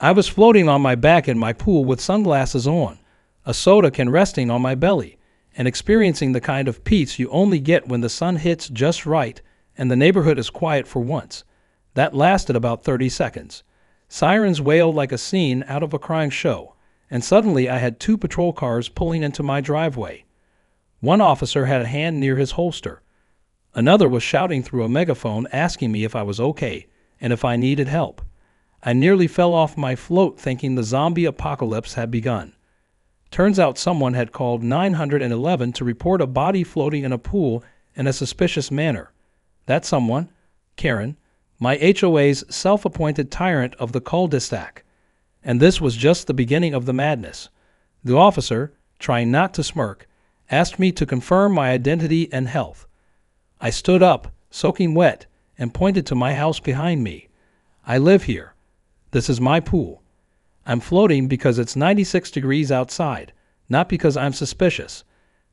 I was floating on my back in my pool with sunglasses on, a soda can resting on my belly, and experiencing the kind of peace you only get when the sun hits just right and the neighborhood is quiet for once. That lasted about 30 seconds. Sirens wailed like a scene out of a crime show, and suddenly I had 2 patrol cars pulling into my driveway. One officer had a hand near his holster. Another was shouting through a megaphone asking me if I was okay and if I needed help. I nearly fell off my float thinking the zombie apocalypse had begun. Turns out someone had called 911 to report a body floating in a pool in a suspicious manner. That someone, Karen, my HOA's self-appointed tyrant of the cul-de-sac. And this was just the beginning of the madness. The officer, trying not to smirk, asked me to confirm my identity and health. I stood up, soaking wet, and pointed to my house behind me. I live here. This is my pool. I'm floating because it's 96 degrees outside, not because I'm suspicious.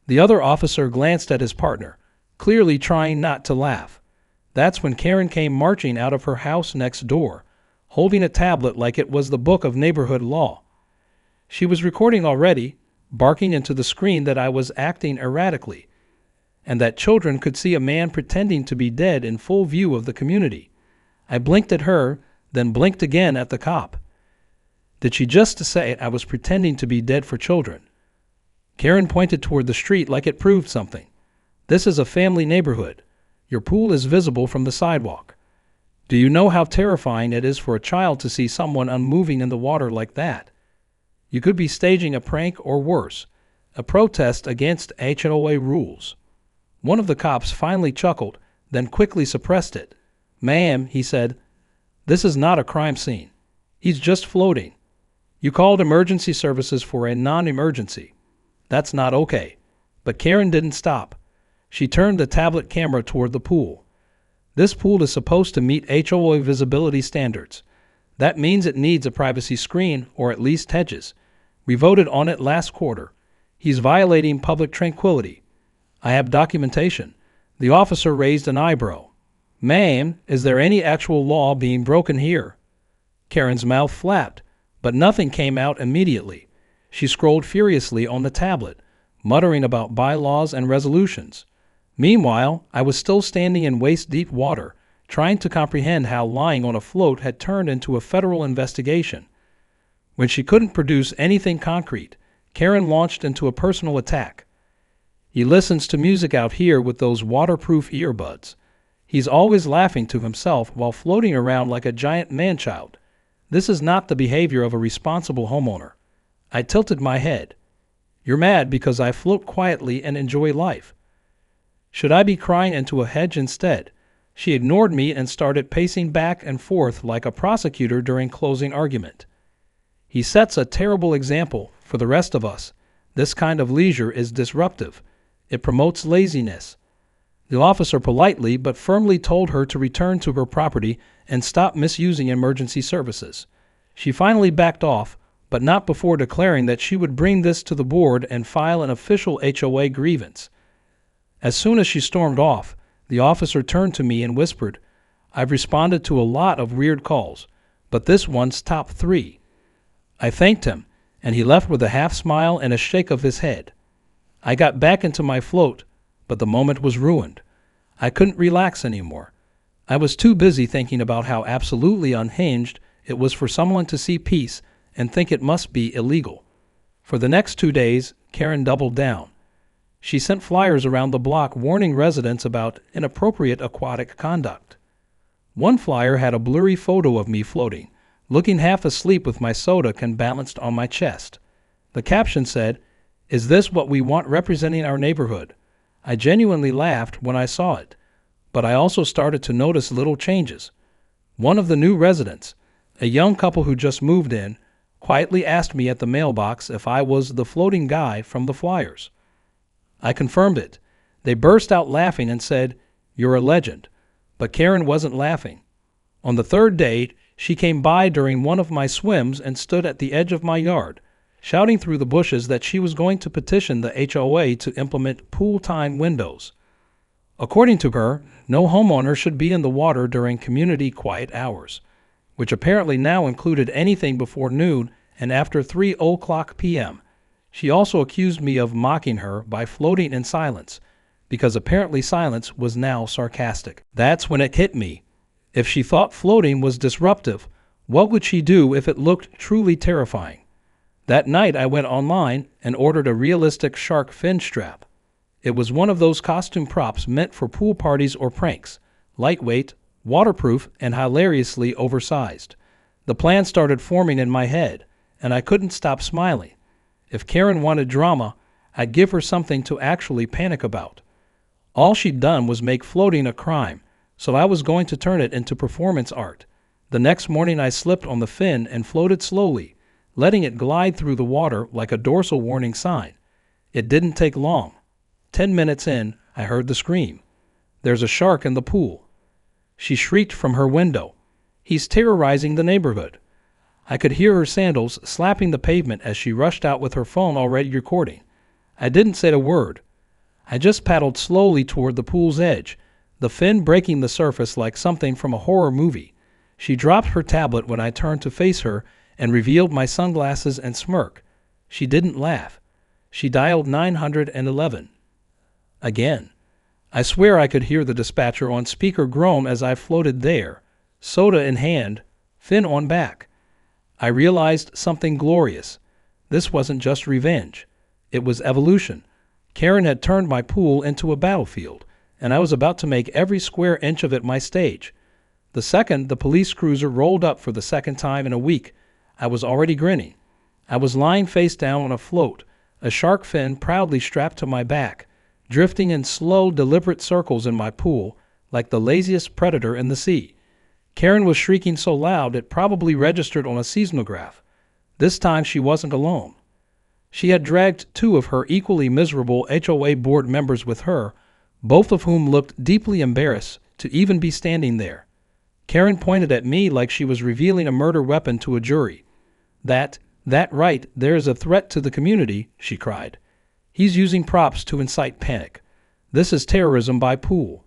The other officer glanced at his partner, clearly trying not to laugh. That's when Karen came marching out of her house next door, holding a tablet like it was the book of neighborhood law. She was recording already, barking into the screen that I was acting erratically, and that children could see a man pretending to be dead in full view of the community. I blinked at her, then blinked again at the cop. Did she just say I was pretending to be dead for children? Karen pointed toward the street like it proved something. This is a family neighborhood. Your pool is visible from the sidewalk. Do you know how terrifying it is for a child to see someone unmoving in the water like that? You could be staging a prank or worse, a protest against HOA rules. One of the cops finally chuckled, then quickly suppressed it. Ma'am, he said, this is not a crime scene. He's just floating. You called emergency services for a non-emergency. That's not okay. But Karen didn't stop. She turned the tablet camera toward the pool. This pool is supposed to meet HOA visibility standards. That means it needs a privacy screen or at least hedges. We voted on it last quarter. He's violating public tranquility. I have documentation. The officer raised an eyebrow. Ma'am, is there any actual law being broken here? Karen's mouth flapped, but nothing came out immediately. She scrolled furiously on the tablet, muttering about bylaws and resolutions. Meanwhile, I was still standing in waist-deep water, trying to comprehend how lying on a float had turned into a federal investigation. When she couldn't produce anything concrete, Karen launched into a personal attack. He listens to music out here with those waterproof earbuds. He's always laughing to himself while floating around like a giant man-child. This is not the behavior of a responsible homeowner. I tilted my head. You're mad because I float quietly and enjoy life. Should I be crying into a hedge instead? She ignored me and started pacing back and forth like a prosecutor during closing argument. He sets a terrible example for the rest of us. This kind of leisure is disruptive. It promotes laziness. The officer politely but firmly told her to return to her property and stop misusing emergency services. She finally backed off, but not before declaring that she would bring this to the board and file an official HOA grievance. As soon as she stormed off, the officer turned to me and whispered, I've responded to a lot of weird calls, but this one's top 3. I thanked him, and he left with a half smile and a shake of his head. I got back into my float, but the moment was ruined. I couldn't relax anymore. I was too busy thinking about how absolutely unhinged it was for someone to see peace and think it must be illegal. For the next 2 days, Karen doubled down. She sent flyers around the block warning residents about inappropriate aquatic conduct. One flyer had a blurry photo of me floating, looking half asleep with my soda can balanced on my chest. The caption said, "Is this what we want representing our neighborhood?" I genuinely laughed when I saw it, but I also started to notice little changes. One of the new residents, a young couple who just moved in, quietly asked me at the mailbox if I was the floating guy from the flyers. I confirmed it. They burst out laughing and said, "You're a legend." But Karen wasn't laughing. On the 3rd day, she came by during one of my swims and stood at the edge of my yard, shouting through the bushes that she was going to petition the HOA to implement pool time windows. According to her, no homeowner should be in the water during community quiet hours. which apparently now included anything before noon and after 3:00 p.m. She also accused me of mocking her by floating in silence, because apparently silence was now sarcastic. That's when it hit me. If she thought floating was disruptive, what would she do if it looked truly terrifying? That night I went online and ordered a realistic shark fin strap. It was one of those costume props meant for pool parties or pranks, lightweight, waterproof, and hilariously oversized. The plan started forming in my head, and I couldn't stop smiling. If Karen wanted drama, I'd give her something to actually panic about. All she'd done was make floating a crime, so I was going to turn it into performance art. The next morning I slipped on the fin and floated slowly, letting it glide through the water like a dorsal warning sign. It didn't take long. 10 minutes in, I heard the scream. "There's a shark in the pool." She shrieked from her window. "He's terrorizing the neighborhood." I could hear her sandals slapping the pavement as she rushed out with her phone already recording. I didn't say a word. I just paddled slowly toward the pool's edge, the fin breaking the surface like something from a horror movie. She dropped her tablet when I turned to face her and revealed my sunglasses and smirk. She didn't laugh. She dialed 911. Again. I swear I could hear the dispatcher on speaker groan as I floated there, soda in hand, fin on back. I realized something glorious. This wasn't just revenge. It was evolution. Karen had turned my pool into a battlefield, and I was about to make every square inch of it my stage. The second the police cruiser rolled up for the second time in a week, I was already grinning. I was lying face down on a float, a shark fin proudly strapped to my back, drifting in slow, deliberate circles in my pool like the laziest predator in the sea. Karen was shrieking so loud it probably registered on a seismograph. This time she wasn't alone. She had dragged two of her equally miserable HOA board members with her, both of whom looked deeply embarrassed to even be standing there. Karen pointed at me like she was revealing a murder weapon to a jury. That right, there is a threat to the community," she cried. "He's using props to incite panic. This is terrorism by pool."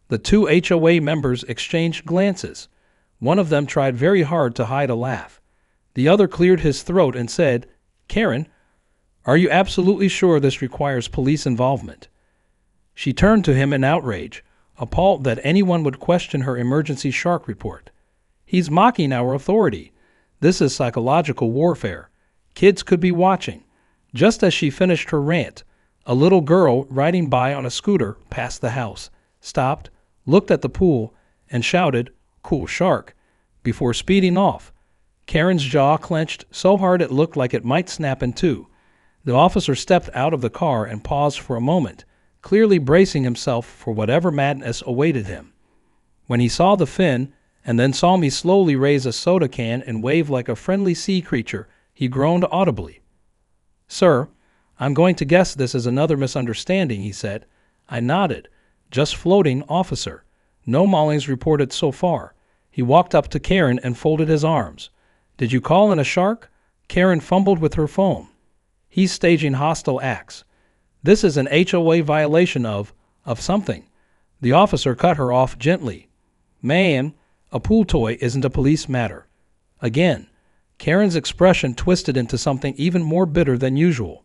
The two HOA members exchanged glances. One of them tried very hard to hide a laugh. The other cleared his throat and said, "Karen, are you absolutely sure this requires police involvement?" She turned to him in outrage, appalled that anyone would question her emergency shark report. "He's mocking our authority. This is psychological warfare. Kids could be watching." Just as she finished her rant, a little girl riding by on a scooter passed the house, stopped, looked at the pool, and shouted, "Cool shark," before speeding off. Karen's jaw clenched so hard it looked like it might snap in two. The officer stepped out of the car and paused for a moment, clearly bracing himself for whatever madness awaited him. When he saw the fin, and then saw me slowly raise a soda can and wave like a friendly sea creature, he groaned audibly. "Sir, I'm going to guess this is another misunderstanding," he said. I nodded. "Just floating, officer. No maulings reported so far." He walked up to Karen and folded his arms. "Did you call in a shark?" Karen fumbled with her phone. "He's staging hostile acts. This is an HOA violation of something." The officer cut her off gently. "Ma'am, a pool toy isn't a police matter." Again, Karen's expression twisted into something even more bitter than usual.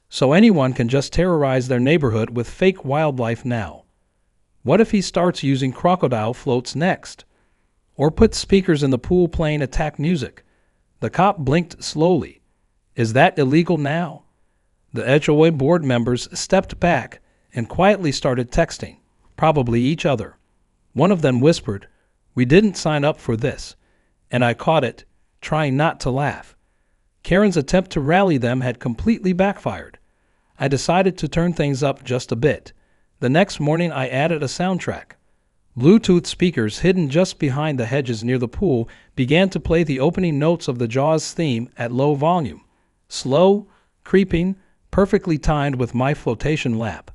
"So anyone can just terrorize their neighborhood with fake wildlife now. What if he starts using crocodile floats next? Or puts speakers in the pool playing attack music?" The cop blinked slowly. "Is that illegal now?" The HOA board members stepped back and quietly started texting, probably each other. One of them whispered, "We didn't sign up for this," and I caught it, trying not to laugh. Karen's attempt to rally them had completely backfired. I decided to turn things up just a bit. The next morning I added a soundtrack. Bluetooth speakers hidden just behind the hedges near the pool began to play the opening notes of the Jaws theme at low volume. Slow, creeping, perfectly timed with my flotation lap.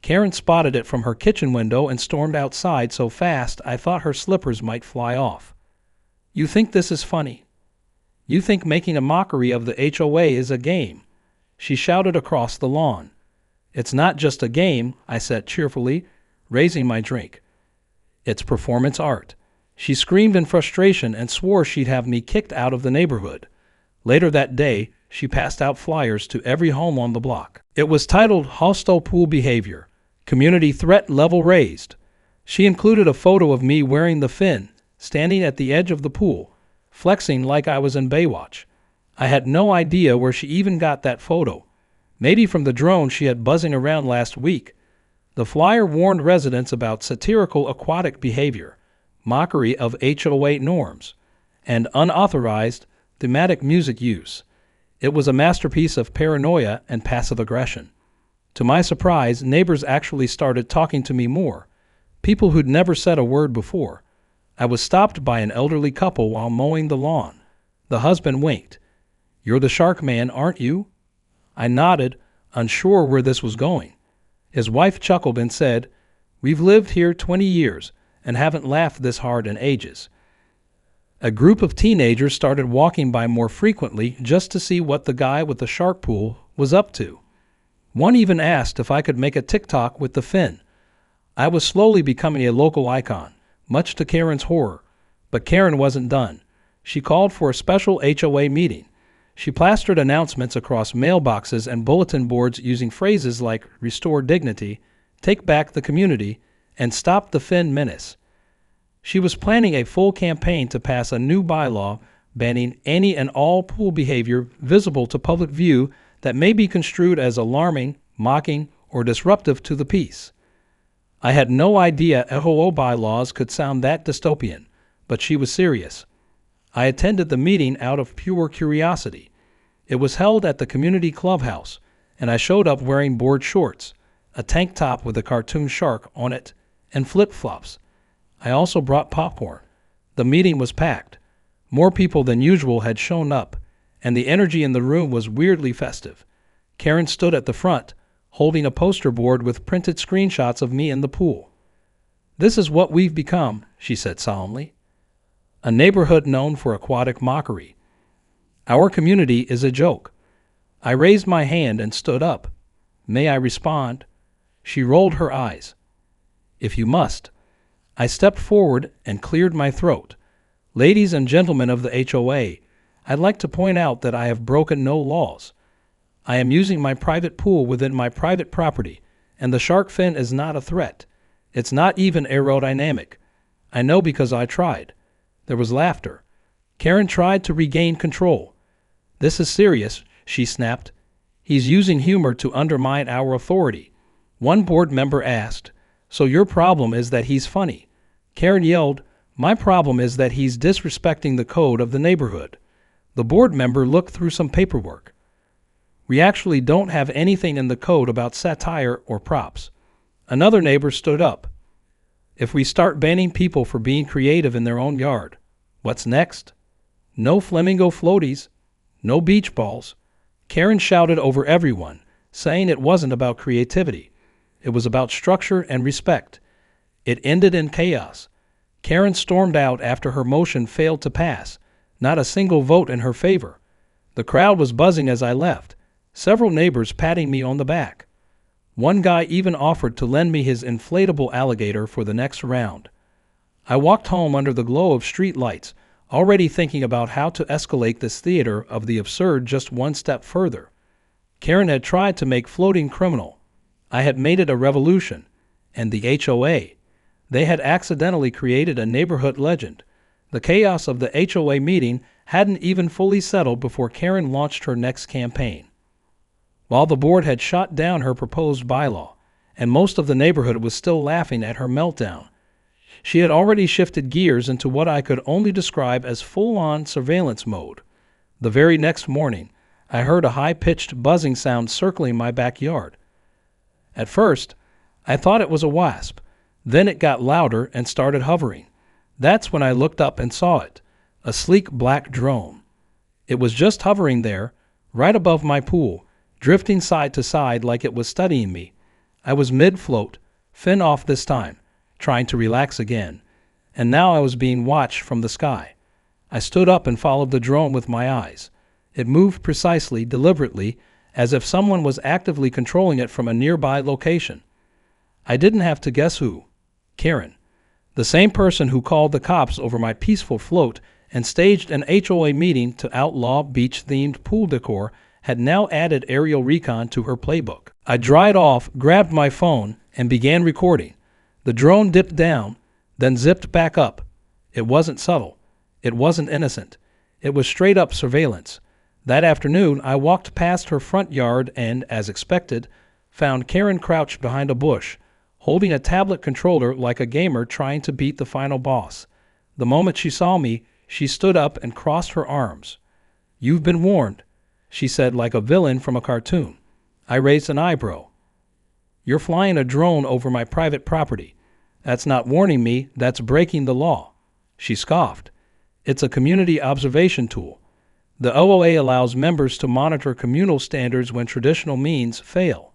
Karen spotted it from her kitchen window and stormed outside so fast I thought her slippers might fly off. "You think this is funny? You think making a mockery of the HOA is a game?" she shouted across the lawn. "It's not just a game," I said cheerfully, raising my drink. "It's performance art. She screamed in frustration and swore she'd have me kicked out of the neighborhood. Later that day, she passed out flyers to every home on the block. It was titled Hostile Pool Behavior, Community Threat Level Raised. She included a photo of me wearing the fin, standing at the edge of the pool, flexing like I was in Baywatch. I had no idea where she even got that photo. Maybe from the drone she had buzzing around last week. The flyer warned residents about satirical aquatic behavior, mockery of HOA norms, and unauthorized thematic music use. It was a masterpiece of paranoia and passive aggression. To my surprise, neighbors actually started talking to me more, people who'd never said a word before. I was stopped by an elderly couple while mowing the lawn. The husband winked. "You're the shark man, aren't you?" I nodded, unsure where this was going. His wife chuckled and said, "We've lived here 20 years and haven't laughed this hard in ages." A group of teenagers started walking by more frequently just to see what the guy with the shark pool was up to. One even asked if I could make a TikTok with the fin. I was slowly becoming a local icon, much to Karen's horror. But Karen wasn't done. She called for a special HOA meeting. She plastered announcements across mailboxes and bulletin boards using phrases like "restore dignity," "take back the community," and "stop the fin menace." She was planning a full campaign to pass a new bylaw banning any and all pool behavior visible to public view that may be construed as alarming, mocking, or disruptive to the peace. I had no idea HOA bylaws could sound that dystopian, but she was serious. I attended the meeting out of pure curiosity. It was held at the community clubhouse, and I showed up wearing board shorts, a tank top with a cartoon shark on it, and flip-flops. I also brought popcorn. The meeting was packed. More people than usual had shown up, and the energy in the room was weirdly festive. Karen stood at the front, holding a poster board with printed screenshots of me in the pool. "This is what we've become," she said solemnly. "A neighborhood known for aquatic mockery. Our community is a joke." I raised my hand and stood up. "May I respond?" She rolled her eyes. "If you must." I stepped forward and cleared my throat. "Ladies and gentlemen of the HOA, I'd like to point out that I have broken no laws. I am using my private pool within my private property, and the shark fin is not a threat. It's not even aerodynamic. I know because I tried." There was laughter. Karen tried to regain control. "This is serious," she snapped. "He's using humor to undermine our authority." One board member asked, "So your problem is that he's funny?" Karen yelled, "My problem is that he's disrespecting the code of the neighborhood." The board member looked through some paperwork. "We actually don't have anything in the code about satire or props." Another neighbor stood up. "If we start banning people for being creative in their own yard, what's next? No flamingo floaties, no beach balls." Karen shouted over everyone, saying it wasn't about creativity. It was about structure and respect. It ended in chaos. Karen stormed out after her motion failed to pass, not a single vote in her favor. The crowd was buzzing as I left, several neighbors patting me on the back. One guy even offered to lend me his inflatable alligator for the next round. I walked home under the glow of street lights, already thinking about how to escalate this theater of the absurd just one step further. Karen had tried to make floating criminal. I had made it a revolution. And the HOA. They had accidentally created a neighborhood legend. The chaos of the HOA meeting hadn't even fully settled before Karen launched her next campaign. While the board had shot down her proposed bylaw, and most of the neighborhood was still laughing at her meltdown, she had already shifted gears into what I could only describe as full-on surveillance mode. The very next morning, I heard a high-pitched buzzing sound circling my backyard. At first, I thought it was a wasp. Then it got louder and started hovering. That's when I looked up and saw it, a sleek black drone. It was just hovering there, right above my pool, drifting side to side like it was studying me. I was mid-float, fin off this time, trying to relax again, and now I was being watched from the sky. I stood up and followed the drone with my eyes. It moved precisely, deliberately, as if someone was actively controlling it from a nearby location. I didn't have to guess who. Karen. The same person who called the cops over my peaceful float and staged an HOA meeting to outlaw beach-themed pool decor had now added aerial recon to her playbook. I dried off, grabbed my phone, and began recording. The drone dipped down, then zipped back up. It wasn't subtle. It wasn't innocent. It was straight-up surveillance. That afternoon, I walked past her front yard and, as expected, found Karen crouched behind a bush, holding a tablet controller like a gamer trying to beat the final boss. The moment she saw me, she stood up and crossed her arms. "You've been warned," she said like a villain from a cartoon. I raised an eyebrow. "You're flying a drone over my private property. That's not warning me, that's breaking the law." She scoffed. "It's a community observation tool. The OOA allows members to monitor communal standards when traditional means fail."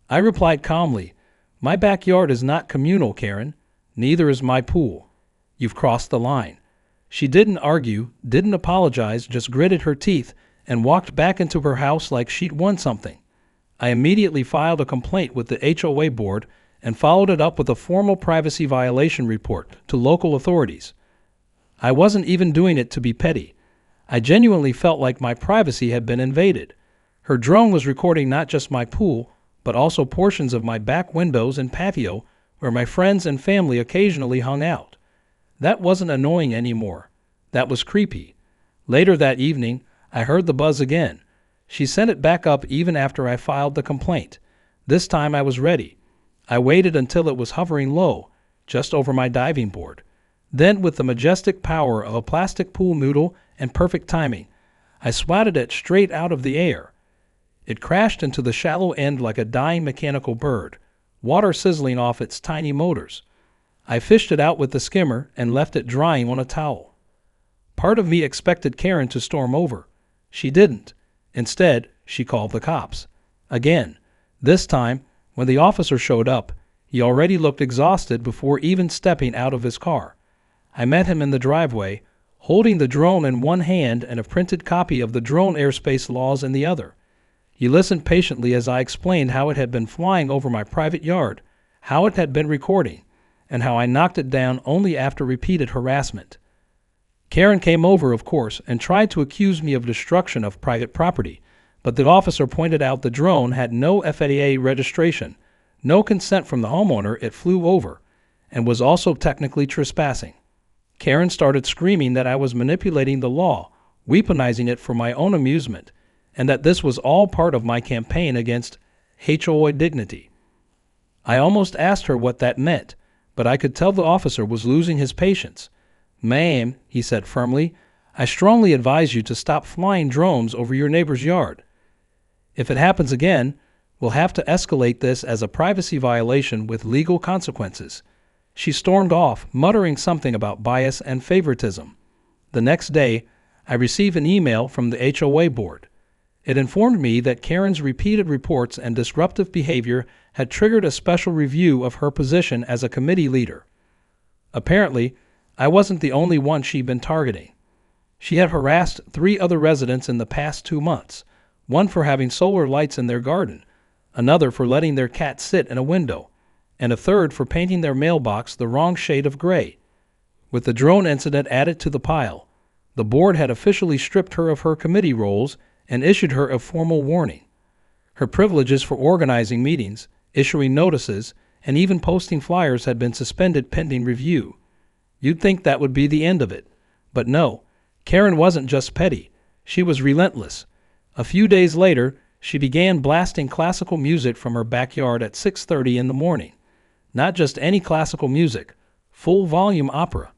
I replied calmly, "My backyard is not communal, Karen. Neither is my pool. You've crossed the line." She didn't argue, didn't apologize, just gritted her teeth and walked back into her house like she'd won something. I immediately filed a complaint with the HOA board and followed it up with a formal privacy violation report to local authorities. I wasn't even doing it to be petty. I genuinely felt like my privacy had been invaded. Her drone was recording not just my pool, but also portions of my back windows and patio where my friends and family occasionally hung out. That wasn't annoying anymore. That was creepy. Later that evening, I heard the buzz again. She sent it back up even after I filed the complaint. This time I was ready. I waited until it was hovering low, just over my diving board. Then, with the majestic power of a plastic pool noodle and perfect timing, I swatted it straight out of the air. It crashed into the shallow end like a dying mechanical bird, water sizzling off its tiny motors. I fished it out with the skimmer and left it drying on a towel. Part of me expected Karen to storm over. She didn't. Instead, she called the cops. Again. This time, when the officer showed up, he already looked exhausted before even stepping out of his car. I met him in the driveway, holding the drone in one hand and a printed copy of the drone airspace laws in the other. He listened patiently as I explained how it had been flying over my private yard, how it had been recording, and how I knocked it down only after repeated harassment. Karen came over, of course, and tried to accuse me of destruction of private property, but the officer pointed out the drone had no FAA registration, no consent from the homeowner it flew over, and was also technically trespassing. Karen started screaming that I was manipulating the law, weaponizing it for my own amusement, and that this was all part of my campaign against HOA dignity. I almost asked her what that meant, but I could tell the officer was losing his patience. "Ma'am," he said firmly, "I strongly advise you to stop flying drones over your neighbor's yard. If it happens again, we'll have to escalate this as a privacy violation with legal consequences." She stormed off, muttering something about bias and favoritism. The next day, I received an email from the HOA board. It informed me that Karen's repeated reports and disruptive behavior had triggered a special review of her position as a committee leader. Apparently, I wasn't the only one she'd been targeting. She had harassed 3 other residents in the past 2 months, one for having solar lights in their garden, another for letting their cat sit in a window, and a third for painting their mailbox the wrong shade of gray. With the drone incident added to the pile, the board had officially stripped her of her committee roles and issued her a formal warning. Her privileges for organizing meetings, issuing notices, and even posting flyers had been suspended pending review. You'd think that would be the end of it. But no, Karen wasn't just petty. She was relentless. A few days later, she began blasting classical music from her backyard at 6:30 in the morning. Not just any classical music, full-volume opera.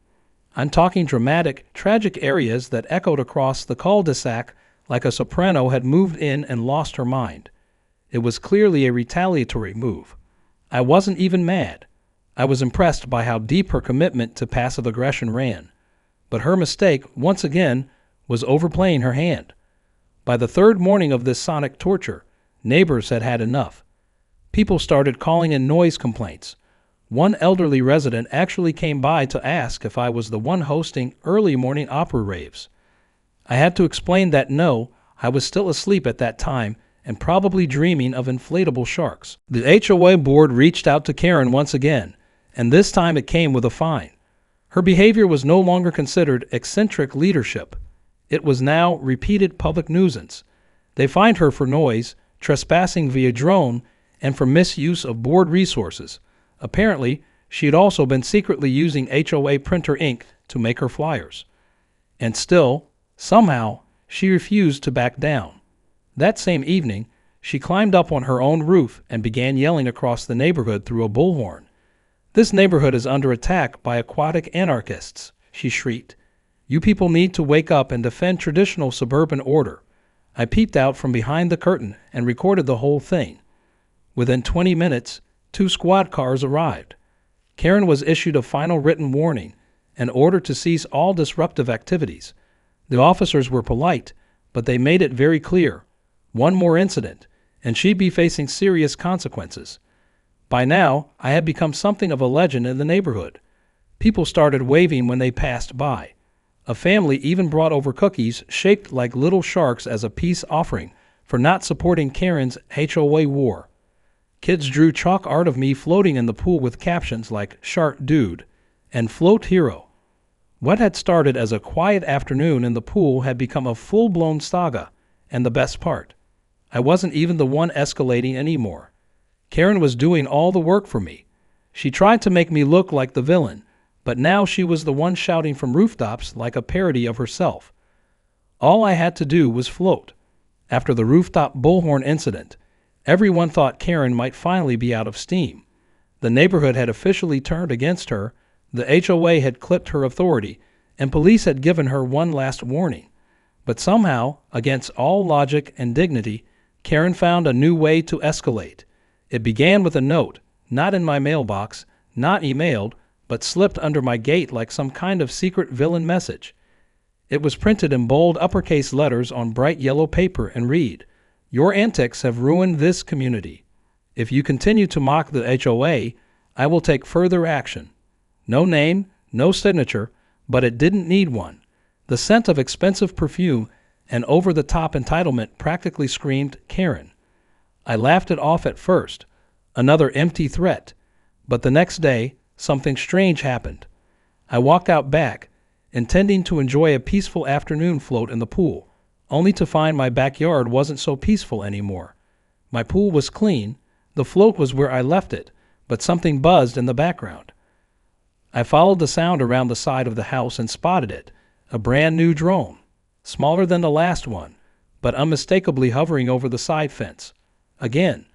I'm talking dramatic, tragic arias that echoed across the cul-de-sac like a soprano had moved in and lost her mind. It was clearly a retaliatory move. I wasn't even mad. I was impressed by how deep her commitment to passive aggression ran. But her mistake, once again, was overplaying her hand. By the 3rd morning of this sonic torture, neighbors had had enough. People started calling in noise complaints. One elderly resident actually came by to ask if I was the one hosting early morning opera raves. I had to explain that no, I was still asleep at that time and probably dreaming of inflatable sharks. The HOA board reached out to Karen once again, and this time it came with a fine. Her behavior was no longer considered eccentric leadership. It was now repeated public nuisance. They fined her for noise, trespassing via drone, and for misuse of board resources. Apparently, she had also been secretly using HOA printer ink to make her flyers. And still, somehow, she refused to back down. That same evening, she climbed up on her own roof and began yelling across the neighborhood through a bullhorn. "This neighborhood is under attack by aquatic anarchists," she shrieked. "You people need to wake up and defend traditional suburban order." I peeped out from behind the curtain and recorded the whole thing. Within 20 minutes, 2 squad cars arrived. Karen was issued a final written warning, an order to cease all disruptive activities. The officers were polite, but they made it very clear. One more incident, and she'd be facing serious consequences. By now, I had become something of a legend in the neighborhood. People started waving when they passed by. A family even brought over cookies shaped like little sharks as a peace offering for not supporting Karen's HOA war. Kids drew chalk art of me floating in the pool with captions like "Shark Dude" and "Float Hero." What had started as a quiet afternoon in the pool had become a full-blown saga, and the best part, I wasn't even the one escalating anymore. Karen was doing all the work for me. She tried to make me look like the villain, but now she was the one shouting from rooftops like a parody of herself. All I had to do was float. After the rooftop bullhorn incident, everyone thought Karen might finally be out of steam. The neighborhood had officially turned against her, the HOA had clipped her authority, and police had given her one last warning. But somehow, against all logic and dignity, Karen found a new way to escalate. It began with a note, not in my mailbox, not emailed, but slipped under my gate like some kind of secret villain message. It was printed in bold uppercase letters on bright yellow paper and read, "Your antics have ruined this community. If you continue to mock the HOA, I will take further action." No name, no signature, but it didn't need one. The scent of expensive perfume and over-the-top entitlement practically screamed Karen. I laughed it off at first, another empty threat, but the next day, something strange happened. I walked out back, intending to enjoy a peaceful afternoon float in the pool, only to find my backyard wasn't so peaceful anymore. My pool was clean, the float was where I left it, but something buzzed in the background. I followed the sound around the side of the house and spotted it, a brand new drone, smaller than the last one, but unmistakably hovering over the side fence. Again,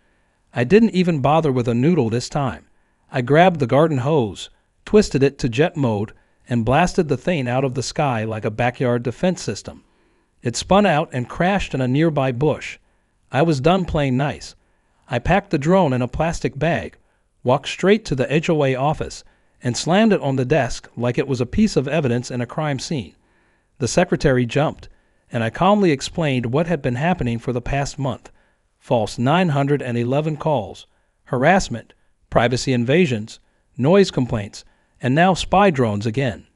I didn't even bother with a noodle this time. I grabbed the garden hose, twisted it to jet mode, and blasted the thing out of the sky like a backyard defense system. It spun out and crashed in a nearby bush. I was done playing nice. I packed the drone in a plastic bag, walked straight to the HOA office, and slammed it on the desk like it was a piece of evidence in a crime scene. The secretary jumped, and I calmly explained what had been happening for the past month. False 911 calls, harassment, privacy invasions, noise complaints, and now spy drones again.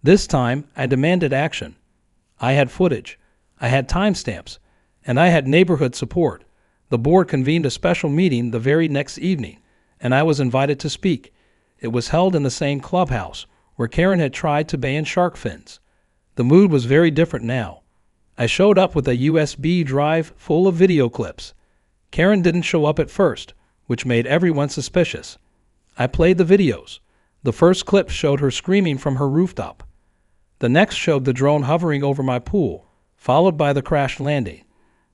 This time, I demanded action. I had footage, I had timestamps, and I had neighborhood support. The board convened a special meeting the very next evening, and I was invited to speak. It was held in the same clubhouse where Karen had tried to ban shark fins. The mood was very different now. I showed up with a USB drive full of video clips. Karen didn't show up at first, which made everyone suspicious. I played the videos. The first clip showed her screaming from her rooftop. The next showed the drone hovering over my pool, followed by the crash landing.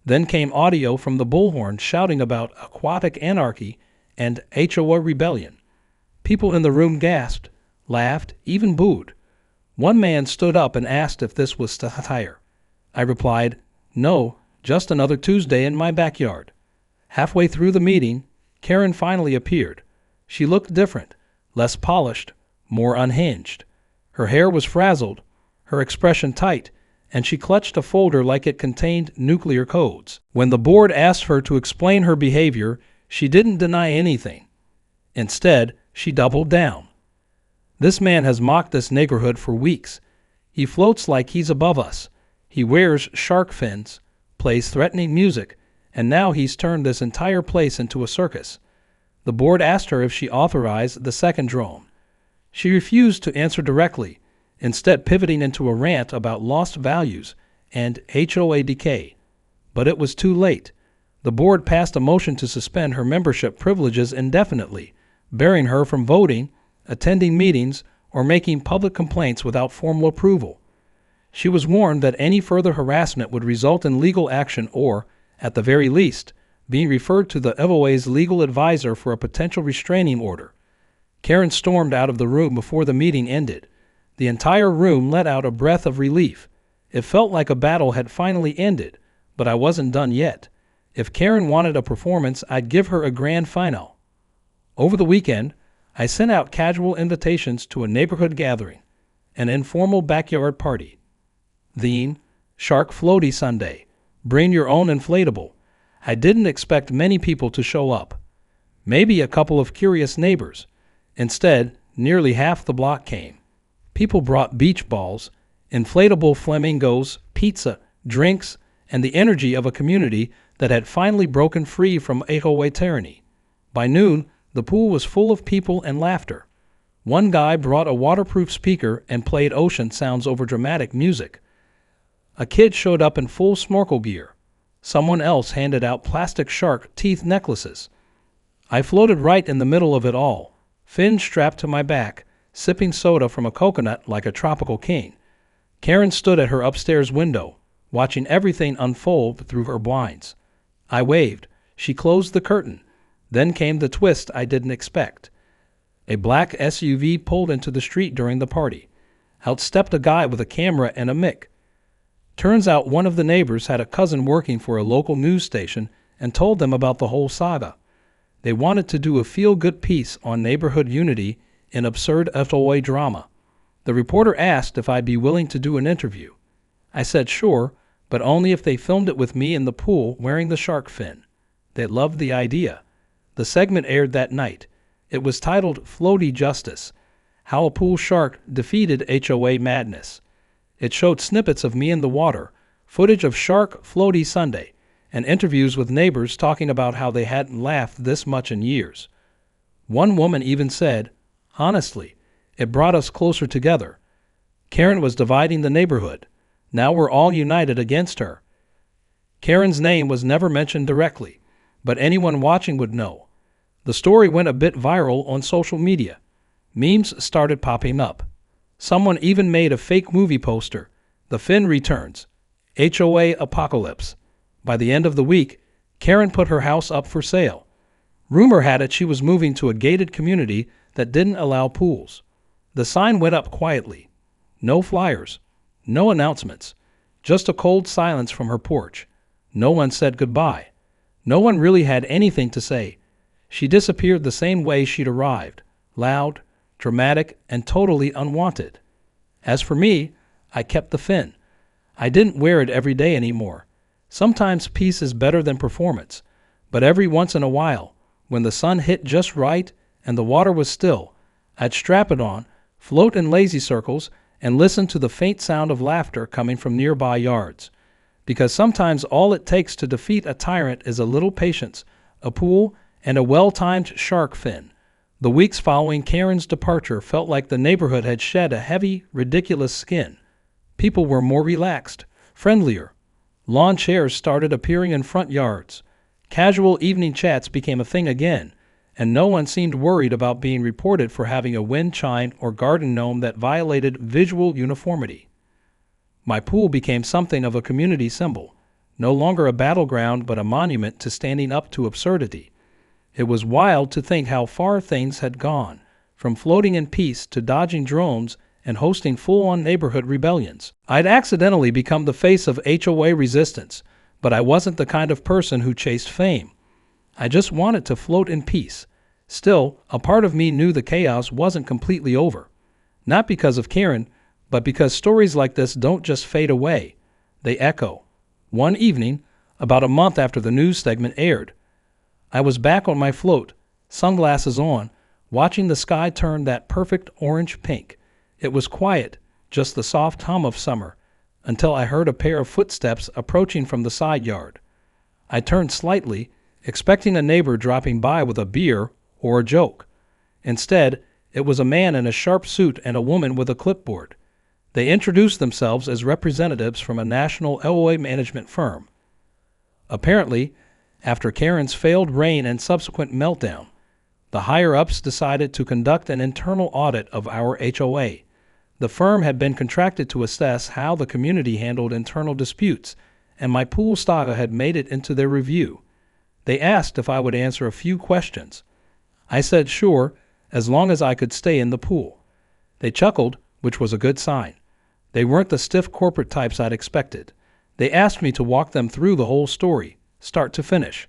Then came audio from the bullhorn shouting about aquatic anarchy and HOA rebellion. People in the room gasped, laughed, even booed. One man stood up and asked if this was satire. I replied, "No, just another Tuesday in my backyard." Halfway through the meeting, Karen finally appeared. She looked different, less polished, more unhinged. Her hair was frazzled, her expression tight, and she clutched a folder like it contained nuclear codes. When the board asked her to explain her behavior, she didn't deny anything. Instead, she doubled down. "This man has mocked this neighborhood for weeks. He floats like he's above us. He wears shark fins, plays threatening music, and now he's turned this entire place into a circus." The board asked her if she authorized the second drone. She refused to answer directly, instead pivoting into a rant about lost values and HOA decay. But it was too late. The board passed a motion to suspend her membership privileges indefinitely, barring her from voting, attending meetings, or making public complaints without formal approval. She was warned that any further harassment would result in legal action or, at the very least, being referred to the FOA's legal advisor for a potential restraining order. Karen stormed out of the room before the meeting ended. The entire room let out a breath of relief. It felt like a battle had finally ended, but I wasn't done yet. If Karen wanted a performance, I'd give her a grand final. Over the weekend, I sent out casual invitations to a neighborhood gathering, an informal backyard party. Theme, Shark Floaty Sunday. Bring your own inflatable. I didn't expect many people to show up. Maybe a couple of curious neighbors. Instead, nearly half the block came. People brought beach balls, inflatable flamingos, pizza, drinks, and the energy of a community that had finally broken free from HOA tyranny. By noon, the pool was full of people and laughter. One guy brought a waterproof speaker and played ocean sounds over dramatic music. A kid showed up in full snorkel gear. Someone else handed out plastic shark teeth necklaces. I floated right in the middle of it all, fin strapped to my back, sipping soda from a coconut like a tropical king. Karen stood at her upstairs window, watching everything unfold through her blinds. I waved. She closed the curtain. Then came the twist I didn't expect. A black SUV pulled into the street during the party. Out stepped a guy with a camera and a mic. Turns out one of the neighbors had a cousin working for a local news station and told them about the whole saga. They wanted to do a feel-good piece on neighborhood unity in absurd FOA drama. The reporter asked if I'd be willing to do an interview. I said sure, but only if they filmed it with me in the pool wearing the shark fin. They loved the idea. The segment aired that night. It was titled Floaty Justice: How a Pool Shark Defeated HOA Madness. It showed snippets of me in the water, footage of Shark Floaty Sunday, and interviews with neighbors talking about how they hadn't laughed this much in years. One woman even said, "Honestly, it brought us closer together. Karen was dividing the neighborhood. Now we're all united against her." Karen's name was never mentioned directly, but anyone watching would know. The story went a bit viral on social media. Memes started popping up. Someone even made a fake movie poster, The Fin Returns, HOA Apocalypse. By the end of the week, Karen put her house up for sale. Rumor had it she was moving to a gated community that didn't allow pools. The sign went up quietly. No flyers, no announcements, just a cold silence from her porch. No one said goodbye. No one really had anything to say. She disappeared the same way she'd arrived, loud, dramatic, and totally unwanted. As for me, I kept the fin. I didn't wear it every day anymore. Sometimes peace is better than performance, but every once in a while, when the sun hit just right and the water was still, I'd strap it on, float in lazy circles, and listen to the faint sound of laughter coming from nearby yards. Because sometimes all it takes to defeat a tyrant is a little patience, a pool, and a well-timed shark fin. The weeks following Karen's departure felt like the neighborhood had shed a heavy, ridiculous skin. People were more relaxed, friendlier. Lawn chairs started appearing in front yards. Casual evening chats became a thing again, and no one seemed worried about being reported for having a wind chime or garden gnome that violated visual uniformity. My pool became something of a community symbol, no longer a battleground but a monument to standing up to absurdity. It was wild to think how far things had gone, from floating in peace to dodging drones and hosting full-on neighborhood rebellions. I'd accidentally become the face of HOA resistance, but I wasn't the kind of person who chased fame. I just wanted to float in peace. Still, a part of me knew the chaos wasn't completely over. Not because of Karen, but because stories like this don't just fade away. They echo. One evening, about a month after the news segment aired, I was back on my float, sunglasses on, watching the sky turn that perfect orange pink. It was quiet, just the soft hum of summer, until I heard a pair of footsteps approaching from the side yard. I turned slightly, expecting a neighbor dropping by with a beer or a joke. Instead, It was a man in a sharp suit and a woman with a clipboard. They introduced themselves as representatives from a national LOA management firm. Apparently, after Karen's failed reign and subsequent meltdown, the higher-ups decided to conduct an internal audit of our HOA. The firm had been contracted to assess how the community handled internal disputes, and my pool saga had made it into their review. They asked if I would answer a few questions. I said sure, as long as I could stay in the pool. They chuckled, which was a good sign. They weren't the stiff corporate types I'd expected. They asked me to walk them through the whole story, start to finish.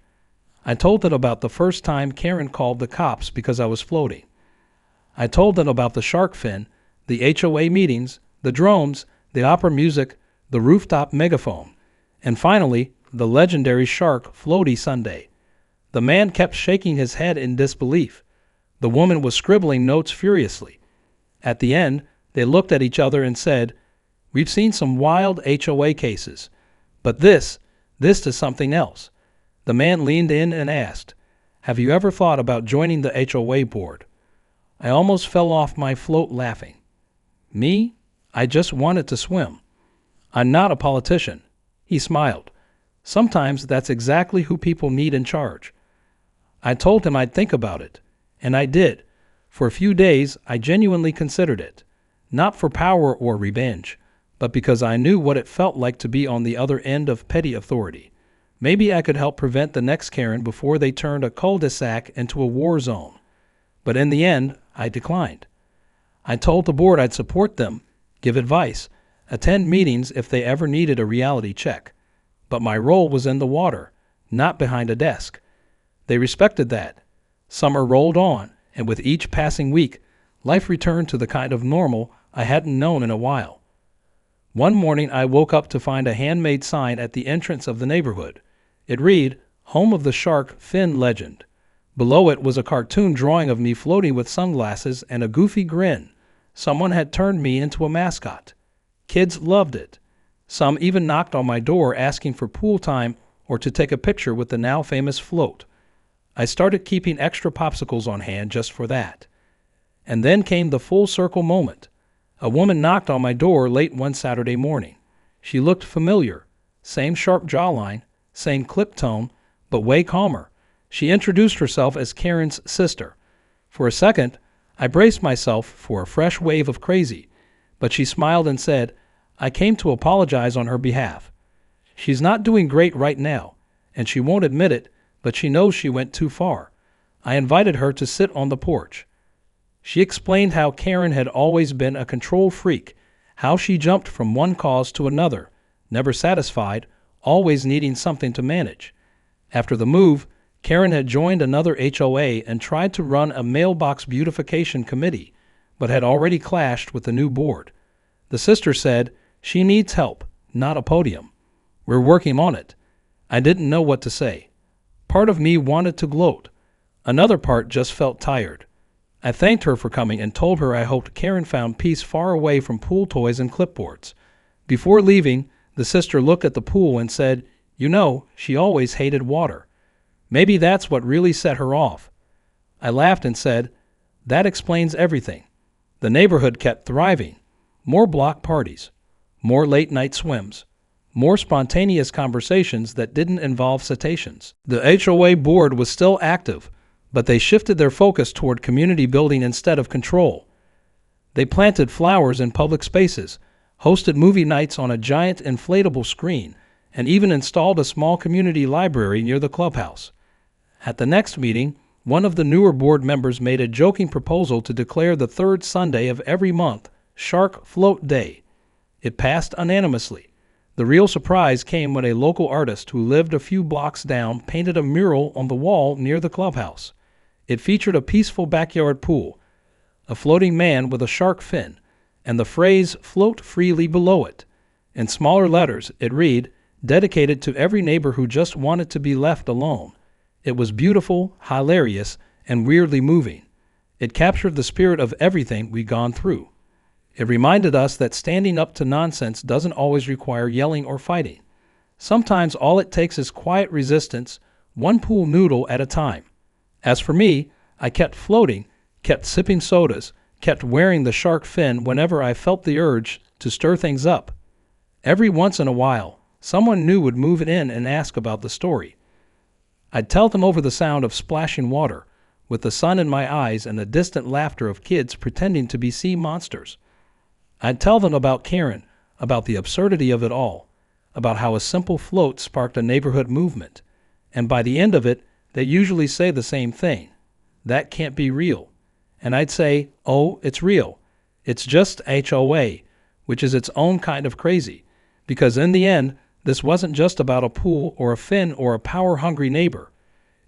I told them about the first time Karen called the cops because I was floating. I told them about the shark fin, the HOA meetings, the drones, the opera music, the rooftop megaphone, and finally, the legendary shark floaty Sunday. The man kept shaking his head in disbelief. The woman was scribbling notes furiously. At the end, they looked at each other and said, "We've seen some wild HOA cases, but this is something else." The man leaned in and asked, "Have you ever thought about joining the HOA board?" I almost fell off my float laughing. Me? I just wanted to swim. I'm not a politician. He smiled. Sometimes that's exactly who people need in charge. I told him I'd think about it, and I did. For a few days, I genuinely considered it, not for power or revenge, but because I knew what it felt like to be on the other end of petty authority. Maybe I could help prevent the next Karen before they turned a cul-de-sac into a war zone. But in the end, I declined. I told the board I'd support them, give advice, attend meetings if they ever needed a reality check. But my role was in the water, not behind a desk. They respected that. Summer rolled on, and with each passing week, life returned to the kind of normal I hadn't known in a while. One morning I woke up to find a handmade sign at the entrance of the neighborhood. It read, "Home of the Shark Fin Legend." Below it was a cartoon drawing of me floating with sunglasses and a goofy grin. Someone had turned me into a mascot. Kids loved it. Some even knocked on my door asking for pool time or to take a picture with the now famous float. I started keeping extra popsicles on hand just for that. And then came the full circle moment. A woman knocked on my door late one Saturday morning. She looked familiar. Same sharp jawline, same clip tone, but way calmer. She introduced herself as Karen's sister. For a second, I braced myself for a fresh wave of crazy, but she smiled and said, "I came to apologize on her behalf. She's not doing great right now, and she won't admit it, but she knows she went too far. I invited her to sit on the porch." She explained how Karen had always been a control freak, how she jumped from one cause to another, never satisfied, always needing something to manage. After the move, Karen had joined another HOA and tried to run a mailbox beautification committee, but had already clashed with the new board. The sister said, "She needs help, not a podium. We're working on it." I didn't know what to say. Part of me wanted to gloat. Another part just felt tired. I thanked her for coming and told her I hoped Karen found peace far away from pool toys and clipboards. Before leaving, the sister looked at the pool and said, "You know, she always hated water. Maybe that's what really set her off." I laughed and said, "That explains everything." The neighborhood kept thriving. More block parties, more late-night swims, more spontaneous conversations that didn't involve cetaceans. The HOA board was still active, but they shifted their focus toward community building instead of control. They planted flowers in public spaces, hosted movie nights on a giant inflatable screen, and even installed a small community library near the clubhouse. At the next meeting, one of the newer board members made a joking proposal to declare the third Sunday of every month Shark Float Day. It passed unanimously. The real surprise came when a local artist who lived a few blocks down painted a mural on the wall near the clubhouse. It featured a peaceful backyard pool, a floating man with a shark fin, and the phrase "float freely" below it. In smaller letters, it read, "Dedicated to every neighbor who just wanted to be left alone." It was beautiful, hilarious, and weirdly moving. It captured the spirit of everything we'd gone through. It reminded us that standing up to nonsense doesn't always require yelling or fighting. Sometimes all it takes is quiet resistance, one pool noodle at a time. As for me, I kept floating, kept sipping sodas, kept wearing the shark fin whenever I felt the urge to stir things up. Every once in a while, someone new would move in and ask about the story. I'd tell them over the sound of splashing water, with the sun in my eyes and the distant laughter of kids pretending to be sea monsters. I'd tell them about Karen, about the absurdity of it all, about how a simple float sparked a neighborhood movement. And by the end of it, they usually say the same thing. That can't be real. And I'd say, oh, it's real. It's just HOA, which is its own kind of crazy. Because in the end, this wasn't just about a pool or a fin or a power-hungry neighbor.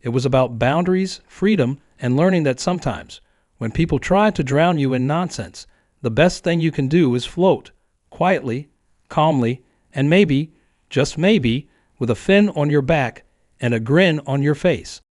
It was about boundaries, freedom, and learning that sometimes, when people try to drown you in nonsense, the best thing you can do is float, quietly, calmly, and maybe, just maybe, with a fin on your back and a grin on your face.